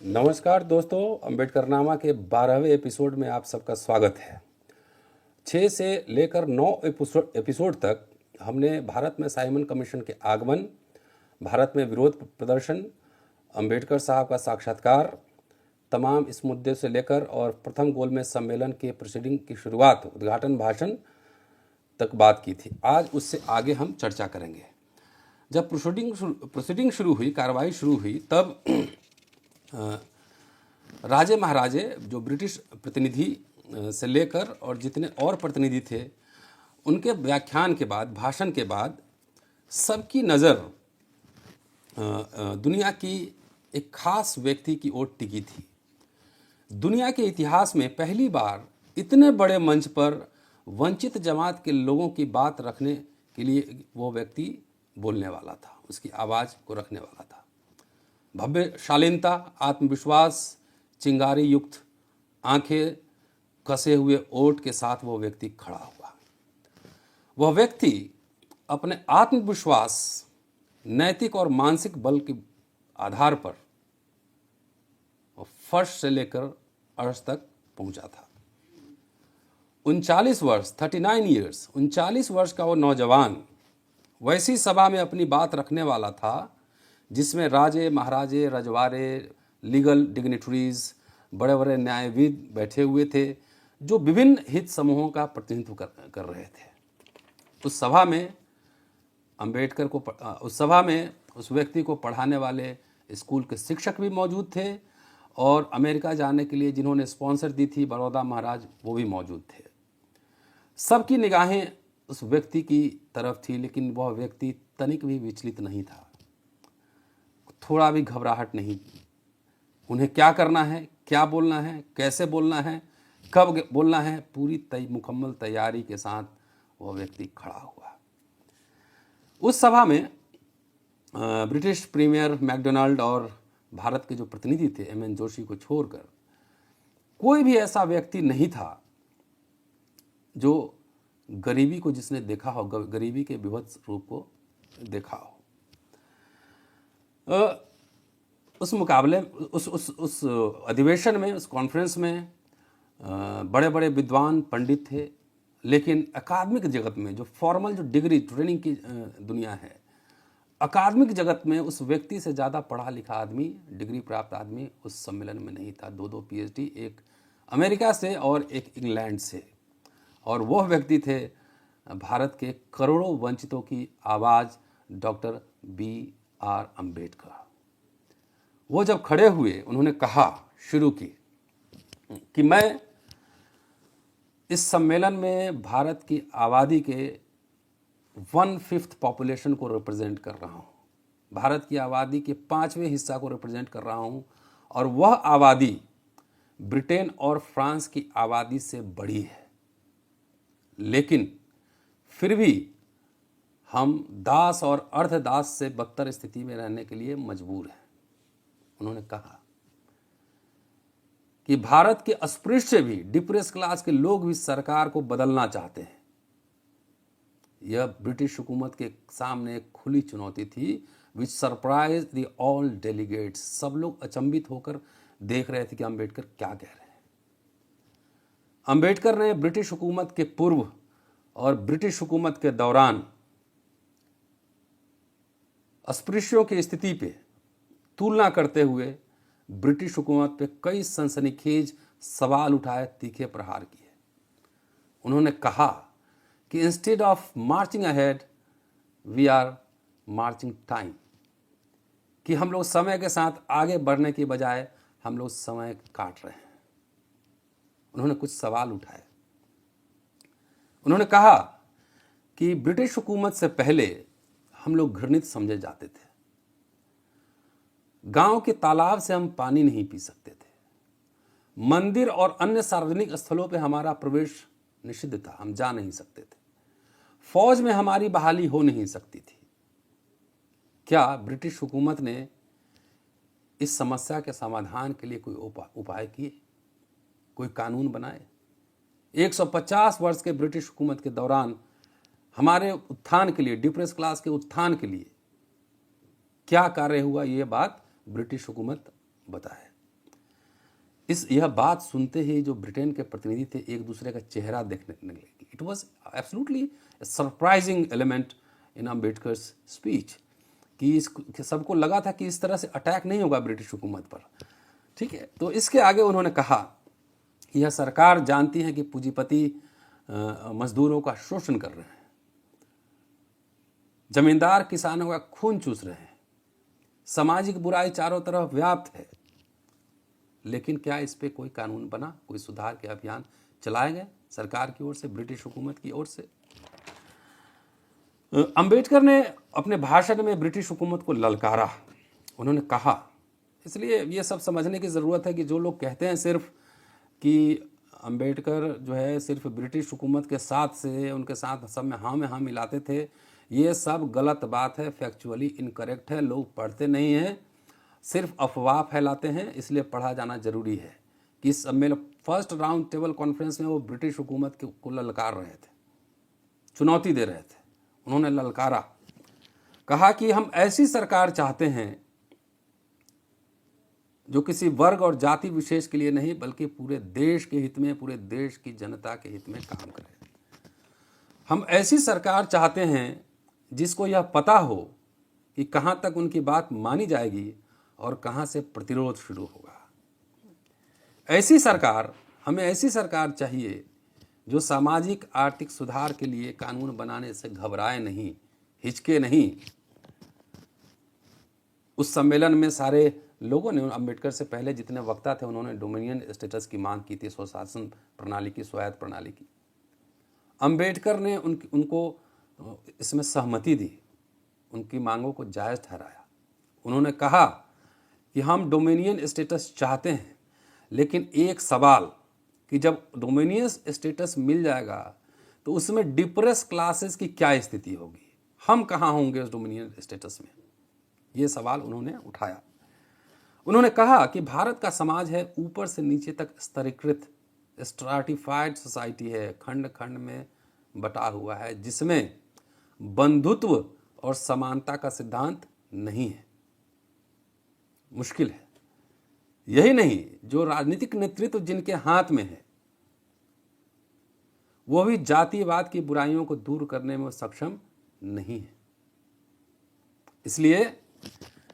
नमस्कार दोस्तों, अम्बेडकरनामा के 12वें एपिसोड में आप सबका स्वागत है। 6 से लेकर 9 एपिसोड तक हमने भारत में साइमन कमीशन के आगमन, भारत में विरोध प्रदर्शन, अम्बेडकर साहब का साक्षात्कार, तमाम इस मुद्दे से लेकर और प्रथम गोलमेज सम्मेलन के प्रोसीडिंग की शुरुआत, उद्घाटन भाषण तक बात की थी। आज उससे आगे हम चर्चा करेंगे। जब प्रोसीडिंग शुरू हुई, कार्रवाई शुरू हुई, तब राजे महाराजे जो ब्रिटिश प्रतिनिधि से लेकर और जितने और प्रतिनिधि थे, उनके व्याख्यान के बाद, भाषण के बाद सबकी नज़र दुनिया की एक खास व्यक्ति की ओर टिकी थी। दुनिया के इतिहास में पहली बार इतने बड़े मंच पर वंचित जमात के लोगों की बात रखने के लिए वो व्यक्ति बोलने वाला था, उसकी आवाज़ को रखने वाला था। भव्य शालीनता, आत्मविश्वास, चिंगारी युक्त आंखें, कसे हुए ओठ के साथ वो व्यक्ति खड़ा हुआ। वह व्यक्ति अपने आत्मविश्वास, नैतिक और मानसिक बल के आधार पर फर्श से लेकर अर्श तक पहुंचा था। 39 वर्ष, 39 ईयर्स, 39 वर्ष का वो नौजवान वैसी सभा में अपनी बात रखने वाला था जिसमें राजे महाराजे, रजवाड़े, लीगल डिग्निटरीज, बड़े बड़े न्यायविद बैठे हुए थे जो विभिन्न हित समूहों का प्रतिनिधित्व कर रहे थे। उस सभा में उस व्यक्ति को पढ़ाने वाले स्कूल के शिक्षक भी मौजूद थे और अमेरिका जाने के लिए जिन्होंने स्पॉन्सर दी थी, बड़ौदा महाराज, वो भी मौजूद थे। सबकी निगाहें उस व्यक्ति की तरफ थी, लेकिन वह व्यक्ति तनिक भी विचलित नहीं था, थोड़ा भी घबराहट नहीं। उन्हें क्या करना है, क्या बोलना है, कैसे बोलना है, कब बोलना है, पूरी मुकम्मल तैयारी के साथ वह व्यक्ति खड़ा हुआ। उस सभा में ब्रिटिश प्रीमियर मैकडोनाल्ड और भारत के जो प्रतिनिधि थे एम.एन. जोशी को छोड़कर कोई भी ऐसा व्यक्ति नहीं था जो गरीबी को जिसने देखा हो, गरीबी के विभत्स रूप को देखा हो। उस मुकाबले, उस अधिवेशन में, उस कॉन्फ्रेंस में बड़े बड़े विद्वान पंडित थे, लेकिन अकादमिक जगत में जो फॉर्मल, जो डिग्री ट्रेनिंग की दुनिया है, अकादमिक जगत में उस व्यक्ति से ज़्यादा पढ़ा लिखा आदमी, डिग्री प्राप्त आदमी उस सम्मेलन में नहीं था। 2 पीएचडी, एक अमेरिका से और एक इंग्लैंड से, और वह व्यक्ति थे भारत के करोड़ों वंचितों की आवाज़, डॉक्टर B.R. अम्बेडकर। वो जब खड़े हुए, उन्होंने कहा, शुरू की कि मैं इस सम्मेलन में भारत की आबादी के 1/5 पॉपुलेशन को रिप्रेजेंट कर रहा हूँ, भारत की आबादी के 5वें हिस्सा को रिप्रेजेंट कर रहा हूँ, और वह आबादी ब्रिटेन और फ्रांस की आबादी से बड़ी है, लेकिन फिर भी हम दास और अर्धदास से बदतर स्थिति में रहने के लिए मजबूर हैं। उन्होंने कहा कि भारत के अस्पृश्य भी, डिप्रेस क्लास के लोग भी सरकार को बदलना चाहते हैं। यह ब्रिटिश हुकूमत के सामने एक खुली चुनौती थी, विच सरप्राइज द ऑल डेलीगेट्स। सब लोग अचंभित होकर देख रहे थे कि अम्बेडकर क्या कह रहे हैं। अम्बेडकर ने ब्रिटिश हुकूमत के पूर्व और ब्रिटिश हुकूमत के दौरान अस्पृश्यों की स्थिति पे तुलना करते हुए ब्रिटिश हुकूमत पे कई सनसनीखेज सवाल उठाए, तीखे प्रहार किए। उन्होंने कहा कि instead of marching ahead we are marching time, कि हम लोग समय के साथ आगे बढ़ने की बजाय हम लोग समय काट रहे हैं। उन्होंने कुछ सवाल उठाए। उन्होंने कहा कि ब्रिटिश हुकूमत से पहले हम लोग घृणित समझे जाते थे, गांव के तालाब से हम पानी नहीं पी सकते थे, मंदिर और अन्य सार्वजनिक स्थलों पे हमारा प्रवेश निषिद्ध था, हम जा नहीं सकते थे, फौज में हमारी बहाली हो नहीं सकती थी। क्या ब्रिटिश हुकूमत ने इस समस्या के समाधान के लिए कोई उपाय किए, कोई कानून बनाए? 150 वर्ष के ब्रिटिश हुकूमत के दौरान हमारे उत्थान के लिए, डिप्रेस क्लास के उत्थान के लिए क्या कार्य हुआ, ये बात ब्रिटिश हुकूमत बताए। यह बात सुनते ही जो ब्रिटेन के प्रतिनिधि थे एक दूसरे का चेहरा देखने लगे। It was absolutely surprising element in Ambedkar speech कि सबको लगा था कि इस तरह से अटैक नहीं होगा ब्रिटिश हुकूमत पर। ठीक है, तो इसके आगे उन्होंने कहा कि यह सरकार जानती है कि पूंजीपति मजदूरों का शोषण कर रहे हैं, जमींदार किसानों का खून चूस रहे हैं, सामाजिक बुराई चारों तरफ व्याप्त है, लेकिन क्या इस पे कोई कानून बना, कोई सुधार के अभियान चलाए गए सरकार की ओर से, ब्रिटिश हुकूमत की ओर से? अंबेडकर ने अपने भाषण में ब्रिटिश हुकूमत को ललकारा। उन्होंने कहा, इसलिए ये सब समझने की ज़रूरत है कि जो लोग कहते हैं सिर्फ कि अंबेडकर जो है सिर्फ ब्रिटिश हुकूमत के साथ से उनके साथ सब में हाँ मिलाते थे, ये सब गलत बात है, फैक्चुअली इनकरेक्ट है। लोग पढ़ते नहीं हैं, सिर्फ अफवाह फैलाते हैं। इसलिए पढ़ा जाना जरूरी है कि इस सम्मेलन फर्स्ट राउंड टेबल कॉन्फ्रेंस में वो ब्रिटिश हुकूमत को ललकार रहे थे, चुनौती दे रहे थे। उन्होंने ललकारा, कहा कि हम ऐसी सरकार चाहते हैं जो किसी वर्ग और जाति विशेष के लिए नहीं बल्कि पूरे देश के हित में, पूरे देश की जनता के हित में काम करे। हम ऐसी सरकार चाहते हैं जिसको यह पता हो कि कहां तक उनकी बात मानी जाएगी और कहां से प्रतिरोध शुरू होगा। ऐसी सरकार, हमें ऐसी सरकार चाहिए जो सामाजिक आर्थिक सुधार के लिए कानून बनाने से घबराए नहीं, हिचके नहीं। उस सम्मेलन में सारे लोगों ने, अंबेडकर से पहले जितने वक्ता थे, उन्होंने डोमिनियन स्टेटस की मांग की थी, स्वशासन प्रणाली की, स्वायत्त प्रणाली की। अंबेडकर ने उनको इसमें सहमति दी, उनकी मांगों को जायज़ ठहराया। उन्होंने कहा कि हम डोमिनियन स्टेटस चाहते हैं, लेकिन एक सवाल कि जब डोमिनियन स्टेटस मिल जाएगा तो उसमें डिप्रेस क्लासेस की क्या स्थिति होगी, हम कहाँ होंगे उस डोमिनियन स्टेटस में, ये सवाल उन्होंने उठाया। उन्होंने कहा कि भारत का समाज है ऊपर से नीचे तक स्तरीकृत, स्ट्राटिफाइड सोसाइटी है, खंड खंड में बटा हुआ है, जिसमें बंधुत्व और समानता का सिद्धांत नहीं है। मुश्किल है। यही नहीं, जो राजनीतिक नेतृत्व जिनके हाथ में है वो भी जातिवाद की बुराइयों को दूर करने में सक्षम नहीं है। इसलिए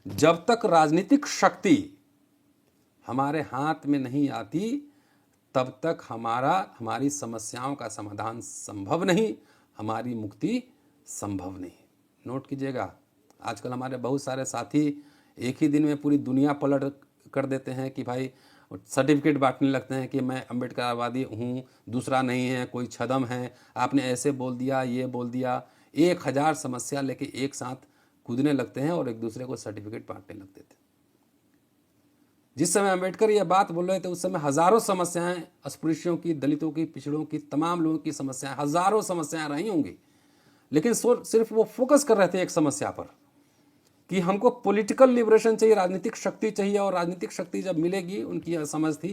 जब तक राजनीतिक शक्ति हमारे हाथ में नहीं आती तब तक हमारी समस्याओं का समाधान संभव नहीं, हमारी मुक्ति संभव नहीं। नोट कीजिएगा, आजकल हमारे बहुत सारे साथी एक ही दिन में पूरी दुनिया पलट कर देते हैं कि भाई सर्टिफिकेट बांटने लगते हैं कि मैं अम्बेडकरवादी हूँ, दूसरा नहीं है, कोई छदम है, आपने ऐसे बोल दिया, ये बोल दिया। 1000 समस्या लेके एक साथ कूदने लगते हैं और एक दूसरे को सर्टिफिकेट बांटने लगते थे। जिस समय अम्बेडकर यह बात बोल रहे थे उस समय हजारों समस्याएं, अस्पृश्यों की, दलितों की, पिछड़ों की, तमाम लोगों की समस्याएं, हजारों समस्याएं रही होंगी, लेकिन सिर्फ वो फोकस कर रहे थे एक समस्या पर कि हमको पॉलिटिकल लिबरेशन चाहिए, राजनीतिक शक्ति चाहिए, और राजनीतिक शक्ति जब मिलेगी, उनकी यह समझ थी,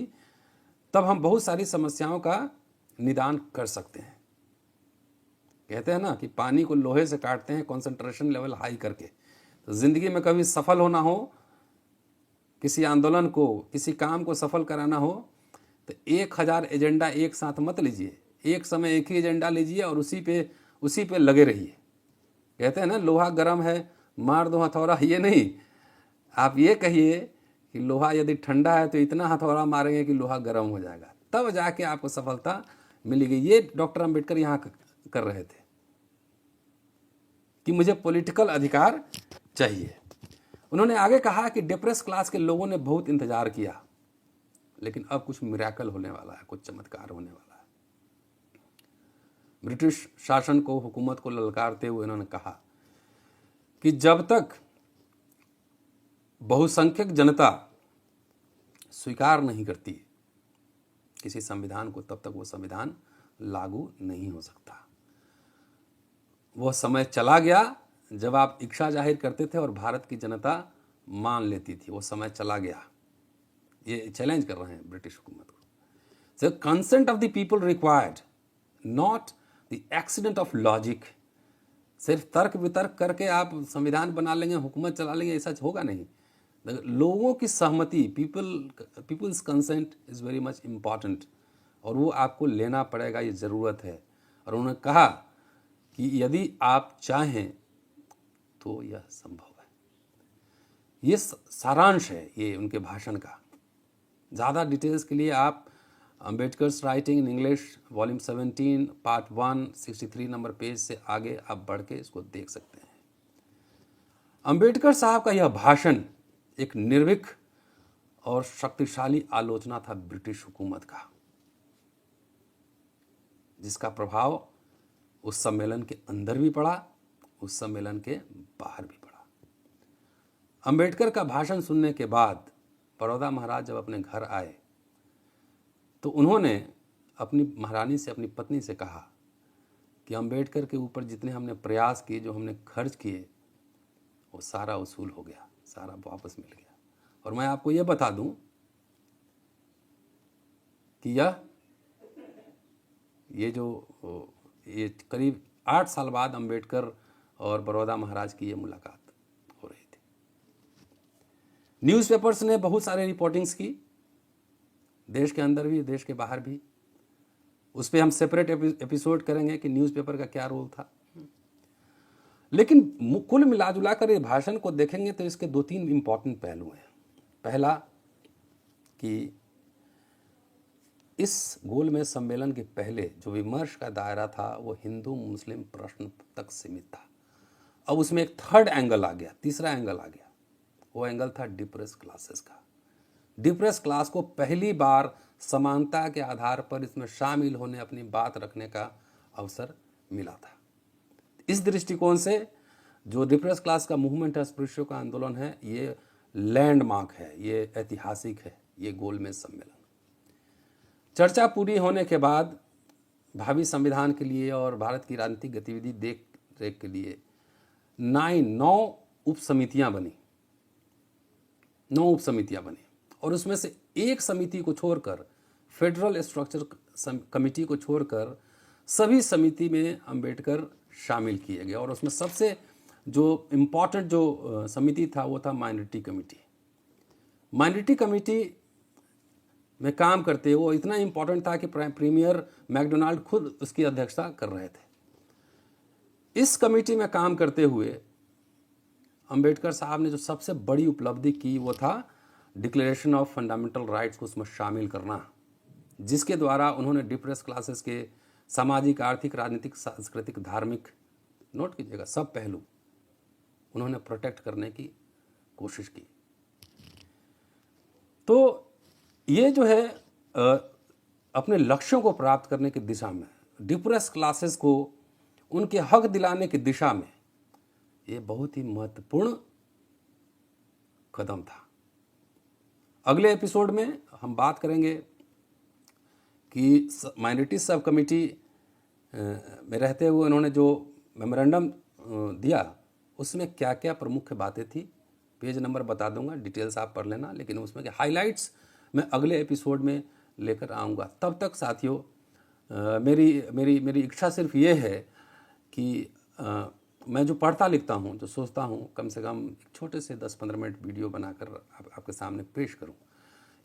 तब हम बहुत सारी समस्याओं का निदान कर सकते हैं। कहते हैं ना कि पानी को लोहे से काटते हैं कंसंट्रेशन लेवल हाई करके। तो जिंदगी में कभी सफल होना हो, किसी आंदोलन को, किसी काम को सफल कराना हो, तो 1000 एजेंडा एक साथ मत लीजिए, एक समय एक ही एजेंडा लीजिए और उसी पे लगे रहिए। कहते हैं ना, लोहा गर्म है मार दो हथौड़ा, ये नहीं, आप ये कहिए कि लोहा यदि ठंडा है तो इतना हथौड़ा मारेंगे कि लोहा गर्म हो जाएगा, तब जाके आपको सफलता मिलेगी। ये डॉक्टर अंबेडकर यहाँ कर रहे थे कि मुझे पॉलिटिकल अधिकार चाहिए। उन्होंने आगे कहा कि डिप्रेस क्लास के लोगों ने बहुत इंतजार किया, लेकिन अब कुछ मिरेकल होने वाला है, कुछ चमत्कार होने वाला है। ब्रिटिश शासन को, हुकूमत को ललकारते हुए उन्होंने कहा कि जब तक बहुसंख्यक जनता स्वीकार नहीं करती किसी संविधान को, तब तक वो संविधान लागू नहीं हो सकता। वह समय चला गया जब आप इच्छा जाहिर करते थे और भारत की जनता मान लेती थी। वो समय चला गया। ये चैलेंज कर रहे हैं ब्रिटिश हुकूमत को। So consent of the people required, not the accident of logic. सिर्फ तर्क वितर्क करके आप संविधान बना लेंगे, हुकूमत चला लेंगे, ऐसा होगा नहीं। लोगों की सहमति, people's consent is very much important, और वो आपको लेना पड़ेगा, ये ज़रूरत है। और उन्होंने कहा कि यदि आप चाहें तो यह संभव है। ये सारांश है ये उनके भाषण का। ज़्यादा डिटेल्स के लिए आप Ambedkar's writing in English volume 17 part 1 63 number page से आगे आप बढ़ के इसको देख सकते हैं। अम्बेडकर साहब का यह भाषण एक निर्भीक और शक्तिशाली आलोचना था ब्रिटिश हुकूमत का, जिसका प्रभाव उस सम्मेलन के अंदर भी पड़ा, उस सम्मेलन के बाहर भी पड़ा। अम्बेडकर का भाषण सुनने के बाद बड़ौदा महाराज जब अपने घर आए तो उन्होंने अपनी महारानी से, अपनी पत्नी से कहा कि अम्बेडकर के ऊपर जितने हमने प्रयास किए, जो हमने खर्च किए, वो सारा वसूल हो गया, सारा वापस मिल गया। और मैं आपको ये बता दूं कि ये करीब 8 साल बाद अम्बेडकर और बड़ौदा महाराज की ये मुलाकात हो रही थी। न्यूज़पेपर्स ने बहुत सारे रिपोर्टिंग्स की, देश के अंदर भी, देश के बाहर भी। उस पर हम सेपरेट एपिसोड करेंगे कि न्यूज़पेपर का क्या रोल था। लेकिन कुल मिलाजुला कर ये भाषण को देखेंगे तो इसके 2-3 इंपॉर्टेंट पहलू हैं। पहला कि इस गोलमेज सम्मेलन के पहले जो विमर्श का दायरा था वो हिंदू मुस्लिम प्रश्न तक सीमित था। अब उसमें एक थर्ड एंगल आ गया, तीसरा एंगल आ गया। वो एंगल था डिप्रेस क्लासेस का। डिप्रेस क्लास को पहली बार समानता के आधार पर इसमें शामिल होने, अपनी बात रखने का अवसर मिला था। इस दृष्टिकोण से जो डिप्रेस क्लास का मूवमेंट है, अस्पृश्यों का आंदोलन है, ये लैंडमार्क है, ये ऐतिहासिक है, ये गोलमेज सम्मेलन। चर्चा पूरी होने के बाद भावी संविधान के लिए और भारत की राजनीतिक गतिविधि देख रेख के लिए 9 उप समितियां बनी, 9 उप समितियां बनी, और उसमें से एक समिति को छोड़कर, फेडरल स्ट्रक्चर कमेटी को छोड़कर सभी समिति में अंबेडकर शामिल किए गए। और उसमें सबसे जो इम्पॉर्टेंट जो समिति था वो था माइनॉरिटी कमेटी। माइनॉरिटी कमेटी में काम करते वो इतना इम्पॉर्टेंट था कि प्रीमियर मैकडोनाल्ड खुद उसकी अध्यक्षता कर रहे थे। इस कमेटी में काम करते हुए अंबेडकर साहब ने जो सबसे बड़ी उपलब्धि की वो था डिक्लेरेशन ऑफ फंडामेंटल राइट्स को उसमें शामिल करना, जिसके द्वारा उन्होंने डिप्रेस क्लासेस के सामाजिक, आर्थिक, राजनीतिक, सांस्कृतिक, धार्मिक, नोट कीजिएगा, सब पहलू उन्होंने प्रोटेक्ट करने की कोशिश की। तो ये जो है अपने लक्ष्यों को प्राप्त करने की दिशा में, डिप्रेस क्लासेस को उनके हक दिलाने की दिशा में ये बहुत ही महत्वपूर्ण कदम था। अगले एपिसोड में हम बात करेंगे कि माइनॉरिटी सब कमेटी में रहते हुए उन्होंने जो मेमोरेंडम दिया उसमें क्या क्या प्रमुख बातें थी। पेज नंबर बता दूंगा, डिटेल्स आप पढ़ लेना, लेकिन उसमें के हाइलाइट्स मैं अगले एपिसोड में लेकर आऊँगा। तब तक साथियों मेरी इच्छा सिर्फ ये है कि मैं जो पढ़ता लिखता हूँ, जो सोचता हूँ, कम से कम एक छोटे से 10-15 मिनट वीडियो बनाकर आपके सामने पेश करूँ।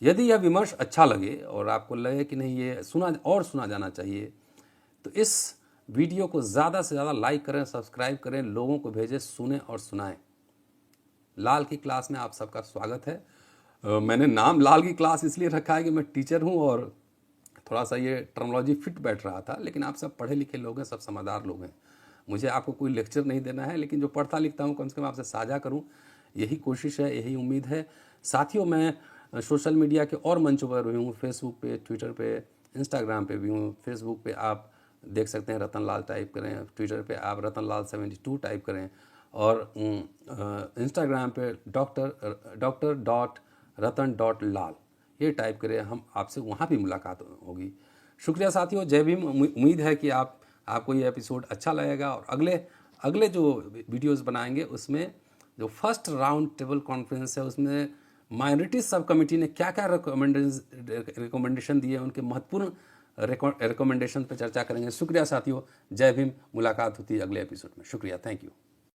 यदि यह विमर्श अच्छा लगे और आपको लगे कि नहीं ये सुना जाना चाहिए, तो इस वीडियो को ज़्यादा से ज़्यादा लाइक करें, सब्सक्राइब करें, लोगों को भेजें, सुने और सुनाएं। लाल की क्लास में आप सबका स्वागत है। मैंने नाम लाल की क्लास इसलिए रखा है कि मैं टीचर हूँ और थोड़ा सा ये टर्मिनोलॉजी फिट बैठ रहा था, लेकिन आप सब पढ़े लिखे लोग हैं, सब समझदार लोग हैं। मुझे आपको कोई लेक्चर नहीं देना है, लेकिन जो पढ़ता लिखता हूँ कम से कम आपसे साझा करूँ, यही कोशिश है, यही उम्मीद है। साथियों मैं सोशल मीडिया के और मंचों पर भी हूँ, फेसबुक पे, ट्विटर पे, इंस्टाग्राम पे भी हूँ। फेसबुक पे आप देख सकते हैं रतन लाल टाइप करें, ट्विटर पे आप रतन लाल 72 टाइप करें, और इंस्टाग्राम पे डॉक्टर.रतन.लाल ये टाइप करें, हम आपसे वहाँ भी मुलाकात होगी। शुक्रिया साथियों, जय भीम। उम्मीद है कि आपको ये एपिसोड अच्छा लगेगा, और अगले जो वीडियोस बनाएंगे उसमें जो फर्स्ट राउंड टेबल कॉन्फ्रेंस है उसमें माइनॉरिटी सब कमेटी ने क्या क्या रिकमेंडेशन दिए, उनके महत्वपूर्ण रिकमेंडेशन पर चर्चा करेंगे। शुक्रिया साथियों, जय भीम। मुलाकात होती है अगले एपिसोड में। शुक्रिया, थैंक यू।